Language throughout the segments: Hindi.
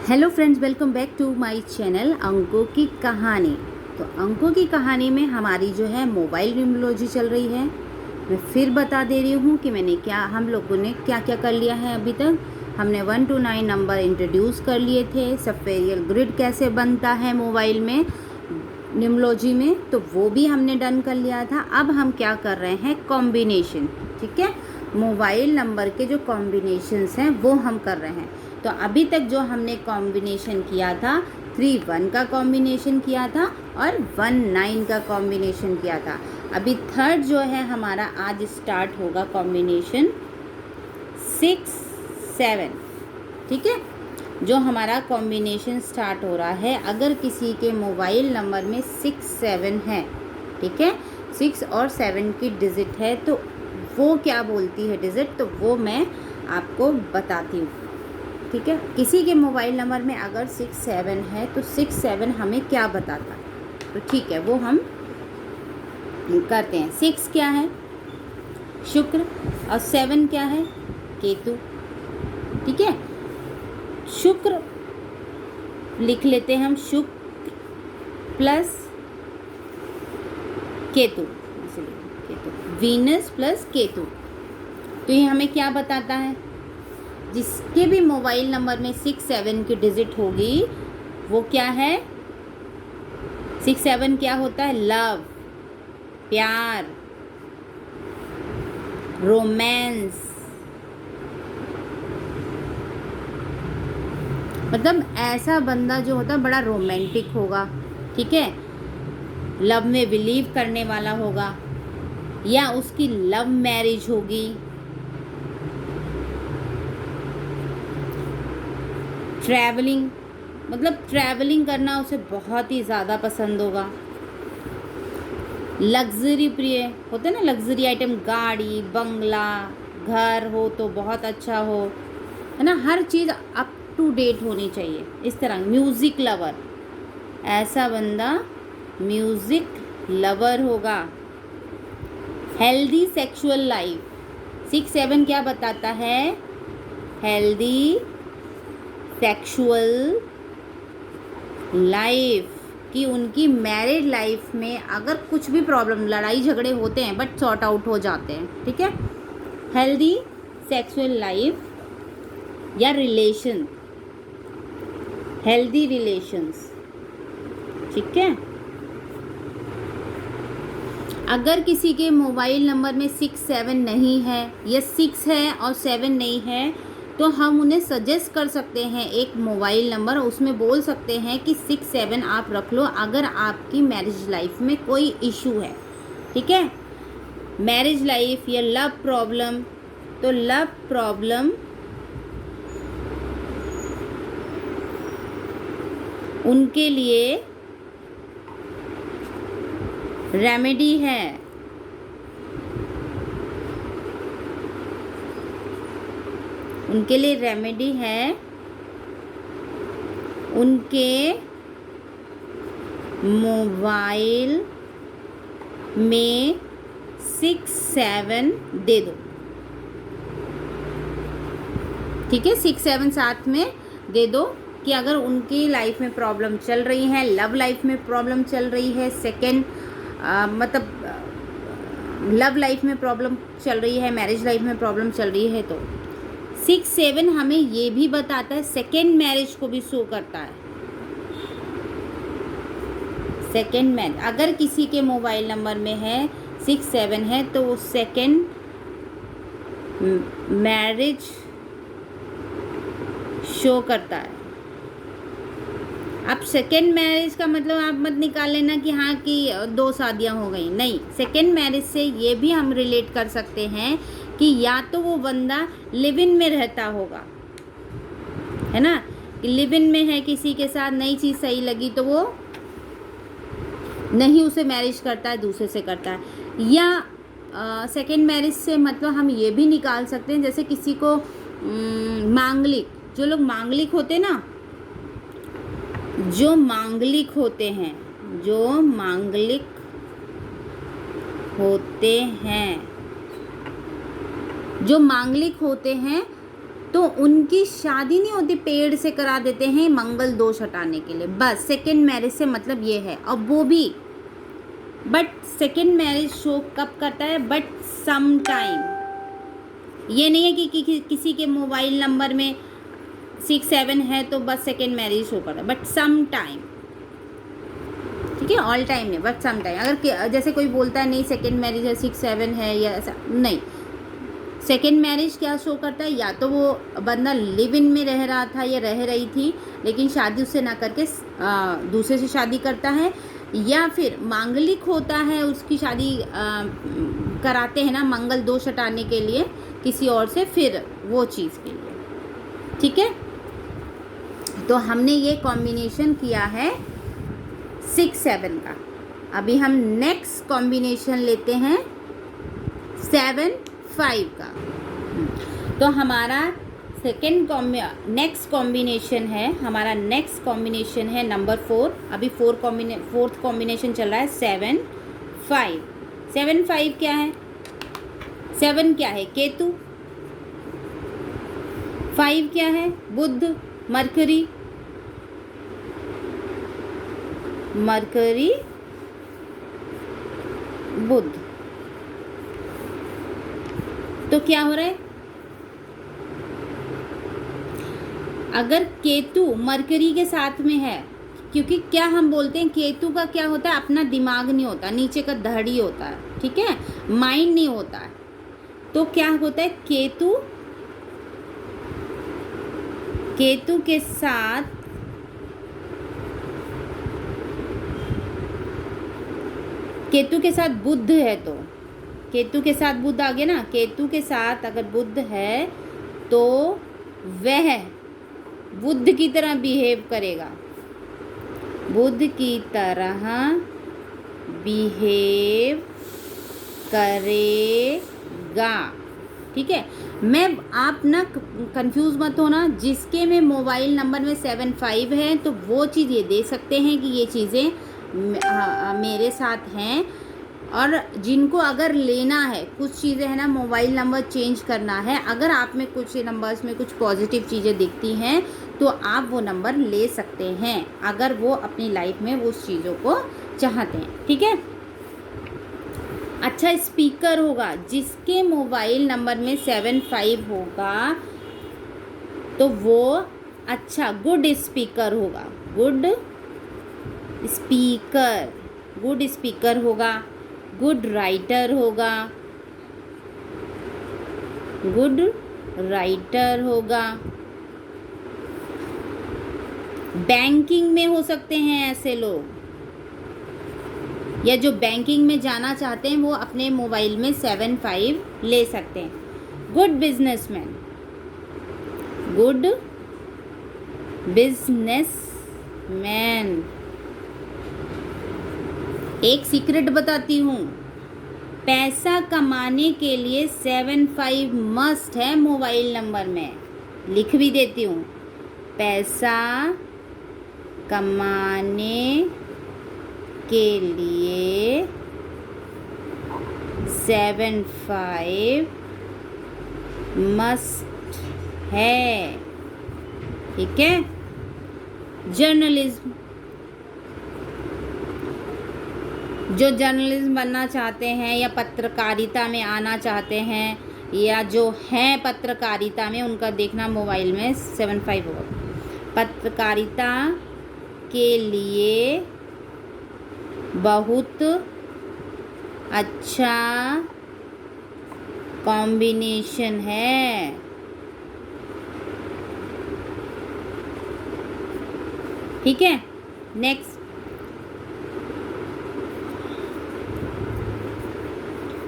Hello friends, welcome back to my channel अंकों की कहानी। तो अंकों की कहानी में हमारी जो है मोबाइल न्यूमरोलॉजी चल रही है। मैं फिर बता दे रही हूँ कि हम लोगों ने क्या क्या कर लिया है। अभी तक हमने 1 to 9 नंबर इंट्रोड्यूस कर लिए थे। सफेरियल ग्रिड कैसे बनता है मोबाइल में न्यूमरोलॉजी में, तो वो भी हमने डन कर लिया था। अब हम क्या कर रहे हैं, कॉम्बिनेशन। ठीक है, मोबाइल नंबर के जो कॉम्बिनेशंस हैं वो हम कर रहे हैं। तो अभी तक जो हमने कॉम्बिनेशन किया था, 3-1 का कॉम्बिनेशन किया था और 1-9 का कॉम्बिनेशन किया था। अभी थर्ड जो है हमारा आज स्टार्ट होगा कॉम्बिनेशन 6-7। ठीक है, जो हमारा कॉम्बिनेशन स्टार्ट हो रहा है, अगर किसी के मोबाइल नंबर में 6-7 है, ठीक है, 6 और 7 की डिजिट है, तो वो क्या बोलती है डिजिट, तो वो मैं आपको बताती हूँ। ठीक है, किसी के मोबाइल नंबर में अगर 6-7 है तो 6-7 हमें क्या बताता है, तो ठीक है वो हम करते हैं। 6 क्या है, शुक्र, और 7 क्या है, केतु। ठीक है, शुक्र लिख लेते हैं हम, शुक्र plus Ketu, Ketu, Venus plus Ketu. तो ये हमें क्या बताता है, जिसके भी मोबाइल नंबर में 6-7 की डिजिट होगी वो क्या है, 6-7 क्या होता है, लव, प्यार, रोमांस। मतलब ऐसा बंदा जो होता है बड़ा रोमांटिक होगा। ठीक है, लव में बिलीव करने वाला होगा, या उसकी लव मैरिज होगी। ट्रैवलिंग, मतलब ट्रैवलिंग करना उसे बहुत ही ज़्यादा पसंद होगा। लग्जरी प्रिय होते ना, लग्जरी आइटम, गाड़ी, बंगला, घर हो तो बहुत अच्छा हो, है ना, हर चीज़ अप टू डेट होनी चाहिए। इस तरह म्यूज़िक लवर, ऐसा बंदा म्यूज़िक लवर होगा। हेल्दी सेक्सुअल लाइफ, 6-7 क्या बताता है, हेल्दी सेक्सुअल लाइफ, कि उनकी मैरिड लाइफ में अगर कुछ भी प्रॉब्लम, लड़ाई झगड़े होते हैं बट सॉर्ट आउट हो जाते हैं। ठीक है, हेल्दी सेक्सुअल लाइफ या रिलेशन, हेल्दी रिलेशंस। ठीक है, अगर किसी के मोबाइल नंबर में 6-7 नहीं है, या 6 है और 7 नहीं है, तो हम उन्हें सजेस्ट कर सकते हैं एक मोबाइल नंबर, उसमें बोल सकते हैं कि 6-7 आप रख लो अगर आपकी मैरिज लाइफ में कोई इशू है। ठीक है, मैरिज लाइफ या लव प्रॉब्लम, तो लव प्रॉब्लम उनके लिए रेमेडी है। उनके लिए रेमेडी है, उनके मोबाइल में 6-7 दे दो। ठीक है, 6-7 साथ में दे दो, कि अगर उनकी लाइफ में प्रॉब्लम चल रही है, लव लाइफ में प्रॉब्लम चल रही है, मतलब लव लाइफ में प्रॉब्लम चल रही है, मैरिज लाइफ में प्रॉब्लम चल रही है, तो 6-7 हमें ये भी बताता है, सेकेंड मैरिज को भी शो करता है। सेकेंड मैरिज अगर किसी के मोबाइल नंबर में है 6-7 है, तो वो सेकेंड मैरिज शो करता है। अब सेकेंड मैरिज का मतलब आप मत निकाल लेना कि हाँ कि 2 शादियाँ हो गई, नहीं। सेकेंड मैरिज से ये भी हम रिलेट कर सकते हैं कि या तो वो बंदा लिव इन में रहता होगा, है ना, कि लिव इन में है किसी के साथ, नई चीज़ सही लगी तो वो नहीं उसे मैरिज करता है, दूसरे से करता है। या सेकेंड मैरिज से मतलब हम ये भी निकाल सकते हैं, जैसे किसी को मांगलिक, जो लोग मांगलिक होते हैं ना, जो मांगलिक होते हैं, जो मांगलिक होते हैं, जो मांगलिक होते हैं, तो उनकी शादी नहीं होती, पेड़ से करा देते हैं मंगल दोष हटाने के लिए, बस सेकेंड मैरिज से मतलब ये है। अब वो भी बट सेकेंड मैरिज शो कब करता है, बट सम टाइम। ये नहीं है कि किसी के मोबाइल नंबर में 6-7 है तो बस सेकेंड मैरिज शो करता है, बट सम टाइम, ठीक है, ऑल टाइम नहीं, बट सम टाइम। अगर जैसे कोई बोलता है नहीं सेकेंड मैरिज है, 6-7 है या ऐसा, नहीं, सेकेंड मैरिज क्या शो करता है, या तो वो बंदा लिव इन में रह रहा था या रह रही थी लेकिन शादी उससे ना करके दूसरे से शादी करता है, या फिर मांगलिक होता है, उसकी शादी कराते हैं ना मंगल दोष हटाने के लिए किसी और से, फिर वो चीज़ के लिए, ठीक है। तो हमने ये कॉम्बिनेशन किया है 6-7 का। अभी हम नेक्स्ट कॉम्बिनेशन लेते हैं 7-5 का। तो हमारा नेक्स्ट कॉम्बिनेशन है, हमारा नेक्स्ट कॉम्बिनेशन है नंबर 4। अभी फोर्थ कॉम्बिनेशन चल रहा है 7-5। 7-5 क्या है, 7 क्या है, केतु, 5 क्या है, बुध, मरकरी, बुध। तो क्या हो रहा है, अगर केतु मरकरी के साथ में है, क्योंकि क्या हम बोलते हैं केतु का क्या होता है, अपना दिमाग नहीं होता, नीचे का धड़ी होता है, ठीक है, माइंड नहीं होता है। तो क्या होता है, केतु के साथ बुध है, तो केतु के साथ बुध आ गया ना, केतु के साथ अगर बुध है तो वह बुध की तरह बिहेव करेगा, बुध की तरह बिहेव करेगा, ठीक है। आप ना कंफ्यूज मत होना, जिसके में मोबाइल नंबर में 7-5 है तो वो चीज़ ये दे सकते हैं कि ये चीज़ें मेरे साथ हैं। और जिनको अगर लेना है, कुछ चीज़ें हैं ना, मोबाइल नंबर चेंज करना है, अगर आप में कुछ नंबर्स में कुछ पॉजिटिव चीज़ें दिखती हैं तो आप वो नंबर ले सकते हैं, अगर वो अपनी लाइफ में उस चीज़ों को चाहते हैं, ठीक है। अच्छा स्पीकर होगा, जिसके मोबाइल नंबर में 7-5 होगा तो वो अच्छा गुड स्पीकर होगा, गुड स्पीकर होगा, गुड राइटर होगा, बैंकिंग में हो सकते हैं ऐसे लोग, या जो बैंकिंग में जाना चाहते हैं वो अपने मोबाइल में 7-5 ले सकते हैं। गुड बिजनेसमैन, एक सीक्रेट बताती हूँ, पैसा कमाने के लिए 7-5 मस्ट है मोबाइल नंबर में, लिख भी देती हूँ, पैसा कमाने के लिए 7-5 मस्ट है, ठीक है। जर्नलिज्म, जो जर्नलिज्म बनना चाहते हैं या पत्रकारिता में आना चाहते हैं या जो हैं पत्रकारिता में, उनका देखना मोबाइल में 7-5 होगा। पत्रकारिता के लिए बहुत अच्छा कॉम्बिनेशन है, ठीक है।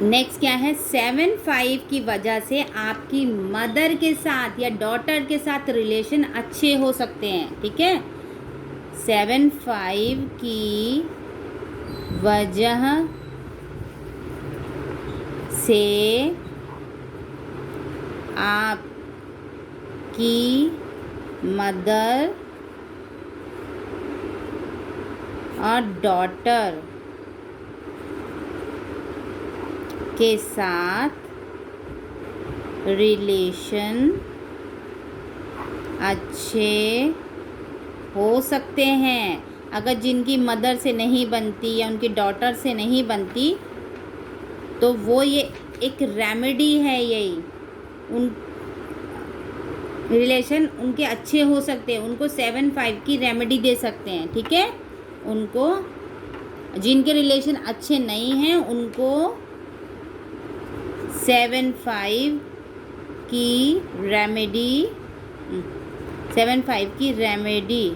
नेक्स्ट क्या है, 7-5 की वजह से आपकी मदर के साथ या डॉटर के साथ रिलेशन अच्छे हो सकते हैं, ठीक है। 7-5 की वजह से आपकी मदर और डॉटर के साथ रिलेशन अच्छे हो सकते हैं। अगर जिनकी मदर से नहीं बनती या उनकी डॉटर से नहीं बनती तो वो ये एक रेमेडी है, यही उन रिलेशन उनके अच्छे हो सकते हैं, उनको 7/5 की रेमेडी दे सकते हैं। ठीक है, उनको जिनके रिलेशन अच्छे नहीं हैं उनको 7/5 की रेमेडी 7/5 की रेमेडी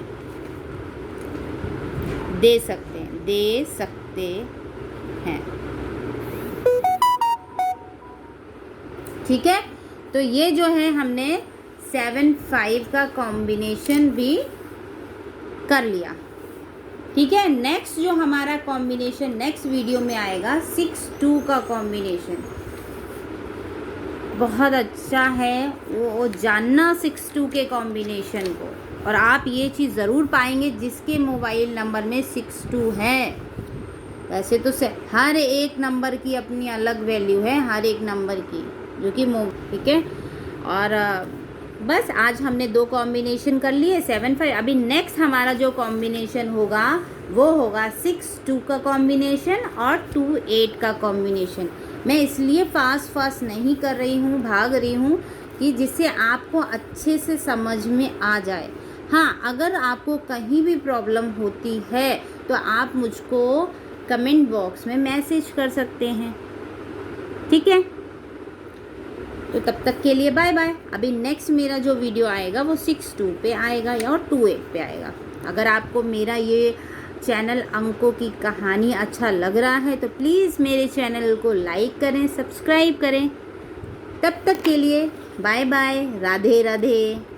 दे सकते हैं। ठीक है, तो ये जो है हमने 7/5 का कॉम्बिनेशन भी कर लिया। ठीक है, नेक्स्ट जो हमारा कॉम्बिनेशन नेक्स्ट वीडियो में आएगा 6-2 का कॉम्बिनेशन। बहुत अच्छा है वो जानना 6-2 के कॉम्बिनेशन को, और आप ये चीज़ ज़रूर पाएंगे जिसके मोबाइल नंबर में 6-2 है। वैसे तो हर एक नंबर की अपनी अलग वैल्यू है, हर एक नंबर की जो कि ठीक है। और बस आज हमने 2 कॉम्बिनेशन कर लिए 7/5। अभी नेक्स्ट हमारा जो कॉम्बिनेशन होगा वो होगा 6-2 का कॉम्बिनेशन और 2-8 का कॉम्बिनेशन। मैं इसलिए फास्ट नहीं कर रही हूँ, भाग रही हूँ कि जिससे आपको अच्छे से समझ में आ जाए। हाँ, अगर आपको कहीं भी प्रॉब्लम होती है तो आप मुझको कमेंट बॉक्स में मैसेज कर सकते हैं। ठीक है, तो तब तक के लिए बाय बाय। अभी नेक्स्ट मेरा जो वीडियो आएगा वो 6-2 पे आएगा या 2-8 पे आएगा। अगर आपको मेरा ये चैनल अंकों की कहानी अच्छा लग रहा है तो प्लीज़ मेरे चैनल को लाइक करें, सब्सक्राइब करें। तब तक के लिए बाय बाय, राधे राधे।